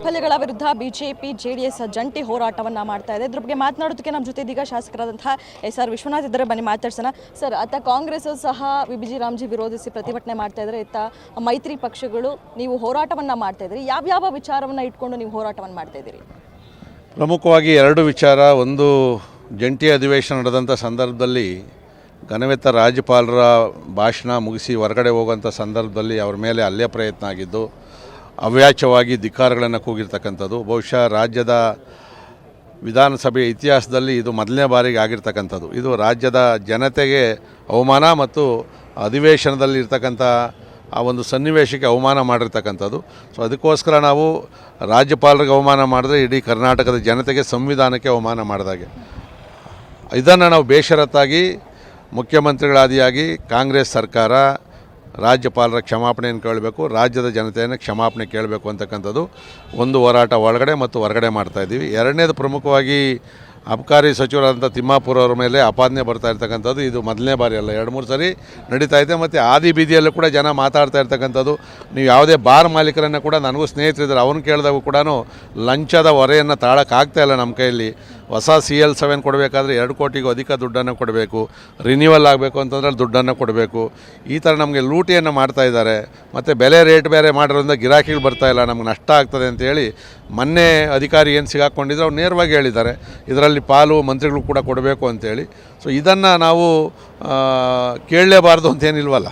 ವೈಫಲ್ಯಗಳ ವಿರುದ್ಧ BJP JDS ಜಂಟಿ ಹೋರಾಟವನ್ನು ಮಾಡ್ತಾ ಇದೆ. ಇದ್ರ ಬಗ್ಗೆ ಮಾತನಾಡೋದಕ್ಕೆ ನಮ್ಮ ಜೊತೆ ಇದೀಗ ಶಾಸಕರಾದಂತಹ SR ವಿಶ್ವನಾಥ್ ಇದ್ದಾರೆ. ಬನ್ನಿ ಮಾತಾಡ್ಸೋಣ. ಸರ್, ಅತ್ತ ಕಾಂಗ್ರೆಸ್ ಸಹ ವಿಬಿಜಿ ರಾಮ್ಜಿ ವಿರೋಧಿಸಿ ಪ್ರತಿಭಟನೆ ಮಾಡ್ತಾ ಇದ್ದಾರೆ, ಇತ್ತ ಮೈತ್ರಿ ಪಕ್ಷಗಳು ನೀವು ಹೋರಾಟವನ್ನು ಮಾಡ್ತಾ ಇದ್ದೀರಿ. ಯಾವ್ಯಾವ ವಿಚಾರವನ್ನು ಇಟ್ಕೊಂಡು ನೀವು ಹೋರಾಟವನ್ನು ಮಾಡ್ತಾ ಇದ್ದೀರಿ? ಪ್ರಮುಖವಾಗಿ ಎರಡು ವಿಚಾರ. ಒಂದು, ಜಂಟಿ ಅಧಿವೇಶನ ನಡೆದಂಥ ಸಂದರ್ಭದಲ್ಲಿ ಘನವೆತ್ತ ರಾಜ್ಯಪಾಲರ ಭಾಷಣ ಮುಗಿಸಿ ಹೊರಗಡೆ ಹೋಗುವಂಥ ಸಂದರ್ಭದಲ್ಲಿ ಅವ್ರ ಮೇಲೆ ಹಲ್ಲೆ ಪ್ರಯತ್ನ ಆಗಿದ್ದು, ಅವ್ಯಾಚ್ಯವಾಗಿ ಧಿಕ್ಕಾರಗಳನ್ನು ಕೂಗಿರ್ತಕ್ಕಂಥದ್ದು. ಬಹುಶಃ ರಾಜ್ಯದ ವಿಧಾನಸಭೆಯ ಇತಿಹಾಸದಲ್ಲಿ ಇದು ಮೊದಲನೇ ಬಾರಿಗೆ ಆಗಿರ್ತಕ್ಕಂಥದ್ದು. ಇದು ರಾಜ್ಯದ ಜನತೆಗೆ ಅವಮಾನ ಮತ್ತು ಅಧಿವೇಶನದಲ್ಲಿ ಇರ್ತಕ್ಕಂಥ ಆ ಒಂದು ಸನ್ನಿವೇಶಕ್ಕೆ ಅವಮಾನ ಮಾಡಿರ್ತಕ್ಕಂಥದ್ದು. ಸೊ ಅದಕ್ಕೋಸ್ಕರ ನಾವು ರಾಜ್ಯಪಾಲರಿಗೆ ಅವಮಾನ ಮಾಡಿದ್ರೆ ಇಡೀ ಕರ್ನಾಟಕದ ಜನತೆಗೆ, ಸಂವಿಧಾನಕ್ಕೆ ಅವಮಾನ ಮಾಡಿದಾಗೆ. ಇದನ್ನು ನಾವು ಬೇಷರತ್ತಾಗಿ ಮುಖ್ಯಮಂತ್ರಿಗಳಾದಿಯಾಗಿ ಕಾಂಗ್ರೆಸ್ ಸರ್ಕಾರ ರಾಜ್ಯಪಾಲರ ಕ್ಷಮಾಪಣೆಯನ್ನು ಕೇಳಬೇಕು, ರಾಜ್ಯದ ಜನತೆಯನ್ನು ಕ್ಷಮಾಪಣೆ ಕೇಳಬೇಕು ಅಂತಕ್ಕಂಥದ್ದು ಒಂದು ಹೋರಾಟ ಒಳಗಡೆ ಮತ್ತು ಹೊರಗಡೆ ಮಾಡ್ತಾಯಿದ್ದೀವಿ. ಎರಡನೇದು, ಪ್ರಮುಖವಾಗಿ ಅಬಕಾರಿ ಸಚಿವರಾದಂಥ ತಿಮ್ಮಾಪುರ ಅವರ ಮೇಲೆ ಆಪಾದನೆ ಬರ್ತಾ ಇರ್ತಕ್ಕಂಥದ್ದು. ಇದು ಮೊದಲನೇ ಬಾರಿ ಅಲ್ಲ, 2-3 ಸರಿ ನಡೀತಾ ಇದೆ. ಮತ್ತು ಆದಿ ಬೀದಿಯಲ್ಲೂ ಕೂಡ ಜನ ಮಾತಾಡ್ತಾ ಇರ್ತಕ್ಕಂಥದ್ದು. ನೀವು ಯಾವುದೇ ಬಾರ್ ಮಾಲೀಕರನ್ನು ಕೂಡ, ನನಗೂ ಸ್ನೇಹಿತರಿದ್ದಾರೆ, ಅವ್ರನ್ನ ಕೇಳಿದಾಗ ಕೂಡ ಲಂಚದ ಹೊರೆಯನ್ನು ತಾಳೋಕ್ಕಾಗ್ತಾಯಿಲ್ಲ ನಮ್ಮ ಕೈಯಲ್ಲಿ. ಹೊಸ CL7 ಕೊಡಬೇಕಾದ್ರೆ 2 ಕೋಟಿಗೂ ಅಧಿಕ ದುಡ್ಡನ್ನು ಕೊಡಬೇಕು, ರಿನ್ಯೂವಲ್ ಆಗಬೇಕು ಅಂತಂದ್ರೆ ದುಡ್ಡನ್ನು ಕೊಡಬೇಕು. ಈ ಥರ ನಮಗೆ ಲೂಟಿಯನ್ನು ಮಾಡ್ತಾಯಿದ್ದಾರೆ. ಮತ್ತು ಬೆಲೆ ರೇಟ್ ಬೇರೆ ಮಾಡಿರೋದ್ರಿಂದ ಗಿರಾಕಿಗಳು ಬರ್ತಾಯಿಲ್ಲ, ನಮ್ಗೆ ನಷ್ಟ ಆಗ್ತದೆ ಅಂತೇಳಿ ಮೊನ್ನೆ ಅಧಿಕಾರಿ ಏನು ಸಿಗಾಕೊಂಡಿದ್ರು ಅವ್ರು ನೇರವಾಗಿ ಹೇಳಿದ್ದಾರೆ, ಇದರಲ್ಲಿ ಪಾಲು ಮಂತ್ರಿಗಳು ಕೂಡ ಕೊಡಬೇಕು ಅಂತೇಳಿ. ಸೊ ಇದನ್ನು ನಾವು ಕೇಳಲೇಬಾರ್ದು ಅಂತೇನಿಲ್ವಲ್ಲ.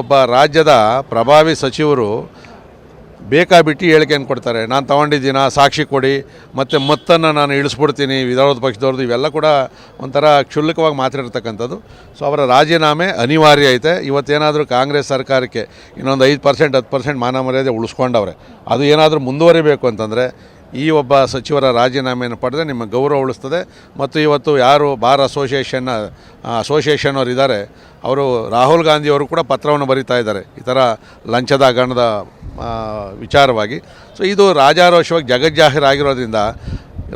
ಒಬ್ಬ ರಾಜ್ಯದ ಪ್ರಭಾವಿ ಸಚಿವರು ಬೇಕಾಬಿಟ್ಟು ಹೇಳಿಕೆಯನ್ನು ಕೊಡ್ತಾರೆ, ನಾನು ತೊಗೊಂಡಿದ್ದೀನ ಸಾಕ್ಷಿ ಕೊಡಿ, ಮತ್ತು ಮತ್ತನ್ನು ನಾನು ಇಳಿಸ್ಬಿಡ್ತೀನಿ ವಿರೋಧ ಪಕ್ಷದವ್ರದ್ದು. ಇವೆಲ್ಲ ಕೂಡ ಒಂಥರ ಕ್ಷುಲ್ಲಕವಾಗಿ ಮಾತಾಡಿರ್ತಕ್ಕಂಥದ್ದು. ಸೊ ಅವರ ರಾಜೀನಾಮೆ ಅನಿವಾರ್ಯ ಐತೆ. ಇವತ್ತೇನಾದರೂ ಕಾಂಗ್ರೆಸ್ ಸರ್ಕಾರಕ್ಕೆ ಇನ್ನೊಂದು 5% 10% ಮಾನ ಮರ್ಯಾದೆ ಉಳಿಸ್ಕೊಂಡವ್ರೆ, ಅದು ಏನಾದರೂ ಮುಂದುವರಿಬೇಕು ಅಂತಂದರೆ ಈ ಒಬ್ಬ ಸಚಿವರ ರಾಜೀನಾಮೆಯನ್ನು ಪಡೆದರೆ ನಿಮ್ಮ ಗೌರವ ಉಳಿಸ್ತದೆ. ಮತ್ತು ಇವತ್ತು ಯಾರು ಬಾರ್ ಅಸೋಸಿಯೇಷನ್ ಇದ್ದಾರೆ, ಅವರು ರಾಹುಲ್ ಗಾಂಧಿಯವರು ಕೂಡ ಪತ್ರವನ್ನು ಬರೀತಾ ಇದ್ದಾರೆ ಈ ಥರ ಲಂಚದ ಹಗರಣದ ವಿಚಾರವಾಗಿ. ಸೊ ಇದು ರಾಜಾರೋಷವಾಗಿ ಜಗಜ್ಜಾಹೀರಾಗಿರೋದ್ರಿಂದ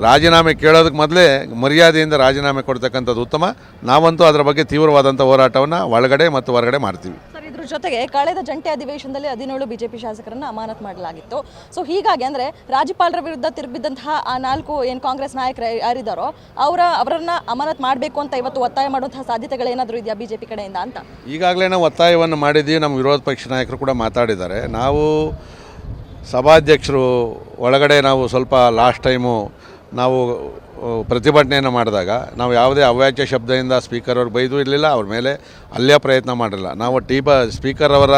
ರಾಜೀನಾಮೆ ಕೇಳೋದಕ್ಕೆ ಮೊದಲೇ ಮರ್ಯಾದೆಯಿಂದ ರಾಜೀನಾಮೆ ಕೊಡ್ತಕ್ಕಂಥದ್ದು ಉತ್ತಮ. ನಾವಂತೂ ಅದರ ಬಗ್ಗೆ ತೀವ್ರವಾದಂಥ ಹೋರಾಟವನ್ನು ಒಳಗಡೆ ಮತ್ತು ಹೊರಗಡೆ ಮಾಡ್ತೀವಿ. ಸರ್, ಇದ್ರ ಜೊತೆಗೆ ಕಳೆದ ಜಂಟಿ ಅಧಿವೇಶನದಲ್ಲಿ 17 ಬಿಜೆಪಿ ಶಾಸಕರನ್ನು ಅಮಾನತ್ ಮಾಡಲಾಗಿತ್ತು. ಸೊ ಹೀಗಾಗಿ ಅಂದರೆ ರಾಜ್ಯಪಾಲರ ವಿರುದ್ಧ ತಿರುಗಿದಂತಹ ಆ 4 ಏನು ಕಾಂಗ್ರೆಸ್ ನಾಯಕರು ಯಾರಿದ್ದಾರೋ ಅವರನ್ನು ಅಮಾನತ್ ಮಾಡಬೇಕು ಅಂತ ಇವತ್ತು ಒತ್ತಾಯ ಮಾಡುವಂತಹ ಸಾಧ್ಯತೆಗಳೇನಾದರೂ ಇದೆಯಾ ಬಿಜೆಪಿ ಕಡೆಯಿಂದ ಅಂತ? ಈಗಾಗಲೇ ನಾವು ಒತ್ತಾಯವನ್ನು ಮಾಡಿದ್ದೀವಿ. ನಮ್ಮ ವಿರೋಧ ಪಕ್ಷ ನಾಯಕರು ಕೂಡ ಮಾತಾಡಿದ್ದಾರೆ. ನಾವು ಸಭಾಧ್ಯಕ್ಷರು ಒಳಗಡೆ ನಾವು ಸ್ವಲ್ಪ ಲಾಸ್ಟ್ ಟೈಮು ನಾವು ಪ್ರತಿಭಟನೆಯನ್ನು ಮಾಡಿದಾಗ ನಾವು ಯಾವುದೇ ಅವ್ಯಾಚ್ಯ ಶಬ್ದದಿಂದ ಸ್ಪೀಕರ್ ಅವ್ರು ಬೈದು ಇರಲಿಲ್ಲ, ಅವ್ರ ಮೇಲೆ ಹಲ್ಲೆ ಪ್ರಯತ್ನ ಮಾಡಿರಲಿಲ್ಲ. ನಾವು ಸ್ಪೀಕರ್ ಅವರ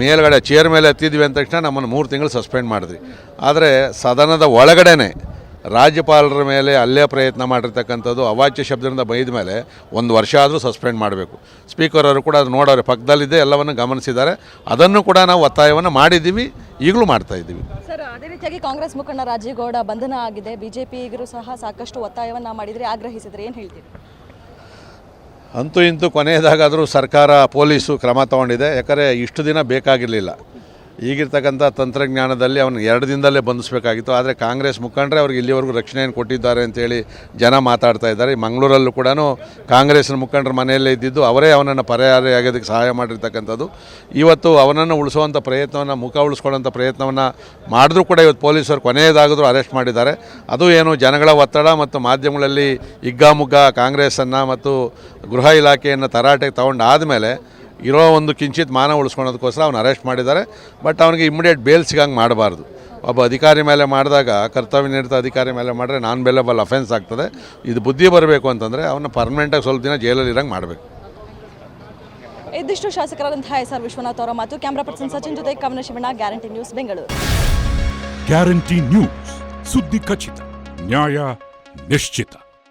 ಮೇಲ್ಗಡೆ ಚೇರ್ ಮೇಲೆ ಹತ್ತಿದ್ವಿ ಅಂದ ತಕ್ಷಣ ನಮ್ಮನ್ನು 3 ತಿಂಗಳು ಸಸ್ಪೆಂಡ್ ಮಾಡಿದ್ವಿ. ಆದರೆ ಸದನದ ಒಳಗಡೆ ರಾಜ್ಯಪಾಲರ ಮೇಲೆ ಹಲ್ಲೆ ಪ್ರಯತ್ನ ಮಾಡಿರ್ತಕ್ಕಂಥದ್ದು, ಅವಾಚ್ಯ ಶಬ್ದದಿಂದ ಬೈದ ಮೇಲೆ 1 ವರ್ಷ ಆದರೂ ಸಸ್ಪೆಂಡ್ ಮಾಡಬೇಕು. ಸ್ಪೀಕರ್ ಅವರು ಕೂಡ ಅದು ನೋಡೋರು, ಪಕ್ಕದಲ್ಲಿದ್ದೇ ಎಲ್ಲವನ್ನು ಗಮನಿಸಿದ್ದಾರೆ. ಅದನ್ನು ಕೂಡ ನಾವು ಒತ್ತಾಯವನ್ನು ಮಾಡಿದ್ದೀವಿ, ಈಗಲೂ ಮಾಡ್ತಾಯಿದ್ದೀವಿ. ಸರ್, ಅದೇ ರೀತಿಯಾಗಿ ಕಾಂಗ್ರೆಸ್ ಮುಖಂಡ ರಾಜೀವ್ ಗೌಡ ಬಂಧನ ಆಗಿದೆ. ಬಿಜೆಪಿಗರು ಸಹ ಸಾಕಷ್ಟು ಒತ್ತಾಯವನ್ನು ಮಾಡಿದರೆ, ಆಗ್ರಹಿಸಿದರೆ, ಏನು ಹೇಳ್ತೀರಿ? ಅಂತೂ ಇಂತೂ ಕೊನೆಯದಾಗಾದರೂ ಸರ್ಕಾರ ಪೊಲೀಸು ಕ್ರಮ ತಗೊಂಡಿದೆ. ಯಾಕಂದರೆ ಇಷ್ಟು ದಿನ ಬೇಕಾಗಿರಲಿಲ್ಲ. ಈಗಿರ್ತಕ್ಕಂಥ ತಂತ್ರಜ್ಞಾನದಲ್ಲಿ ಅವನು 2 ದಿನದಲ್ಲೇ ಬಂಧಿಸಬೇಕಾಗಿತ್ತು. ಆದರೆ ಕಾಂಗ್ರೆಸ್ ಮುಖಂಡರೇ ಅವ್ರಿಗೆ ಇಲ್ಲಿವರೆಗೂ ರಕ್ಷಣೆಯನ್ನು ಕೊಟ್ಟಿದ್ದಾರೆ ಅಂತೇಳಿ ಜನ ಮಾತಾಡ್ತಾ ಇದ್ದಾರೆ. ಮಂಗಳೂರಲ್ಲೂ ಕೂಡ ಕಾಂಗ್ರೆಸ್ನ ಮುಖಂಡರ ಮನೆಯಲ್ಲೇ ಇದ್ದಿದ್ದು ಅವರೇ ಅವನನ್ನು ಪರಾರಿಯಾಗೋದಕ್ಕೆ ಸಹಾಯ ಮಾಡಿರ್ತಕ್ಕಂಥದ್ದು. ಇವತ್ತು ಅವನನ್ನು ಉಳಿಸುವಂಥ ಪ್ರಯತ್ನವನ್ನು, ಮುಖ ಉಳಿಸ್ಕೊಳ್ಳೋಂಥ ಪ್ರಯತ್ನವನ್ನು ಮಾಡಿದ್ರೂ ಕೂಡ ಇವತ್ತು ಪೊಲೀಸರು ಕೊನೆಯದಾಗಿದ್ರೂ ಅರೆಸ್ಟ್ ಮಾಡಿದ್ದಾರೆ. ಅದು ಏನು ಜನಗಳ ಒತ್ತಡ ಮತ್ತು ಮಾಧ್ಯಮಗಳಲ್ಲಿ ಹಿಗ್ಗಾಮುಗ್ಗಾ ಕಾಂಗ್ರೆಸ್ಸನ್ನು ಮತ್ತು ಗೃಹ ಇಲಾಖೆಯನ್ನು ತರಾಟೆಗೆ ತಗೊಂಡಾದಮೇಲೆ ಇರೋ ಒಂದು ಕಿಂಚಿತ್ ಮಾನ ಉಳಿಸ್ಕೊಳ್ಳೋದಕ್ಕೋಸ್ಕರ ಅವನು ಅರೆಸ್ಟ್ ಮಾಡಿದ್ದಾರೆ. ಬಟ್ ಅವನಿಗೆ ಇಮ್ಮಿಡಿಯೇಟ್ ಬೇಲ್ ಸಿಗಂಗೆ ಮಾಡಬಾರ್ದು. ಒಬ್ಬ ಅಧಿಕಾರಿ ಮೇಲೆ ಮಾಡಿದಾಗ, ಕರ್ತವ್ಯ ನಿರತ ಅಧಿಕಾರಿ ಮೇಲೆ ಮಾಡಿದ್ರೆ ನಾನ್ ಬೇಲೇಬಲ್ ಅಫೆನ್ಸ್ ಆಗ್ತದೆ. ಇದು ಬುದ್ಧಿ ಬರಬೇಕು ಅಂತಂದರೆ ಅವನ್ನ ಪರ್ಮನೆಂಟಾಗಿ ಸ್ವಲ್ಪ ದಿನ ಜೈಲಲ್ಲಿ ಇರಂಗೆ ಮಾಡಬೇಕು. ಇದಿಷ್ಟು ಶಾಸಕರಾದಂತಹ SR ವಿಶ್ವನಾಥ್ ಅವರ ಮಾತು. ಕ್ಯಾಮ್ರಾ ಪರ್ಸನ್ ಸಚಿನ್ ಜೊತೆ ಕವನ Shivanna, guarantee news, Bengaluru. Guarantee news, ಸುದ್ದಿ ಖಚಿತ, ನ್ಯಾಯ ನಿಶ್ಚಿತ.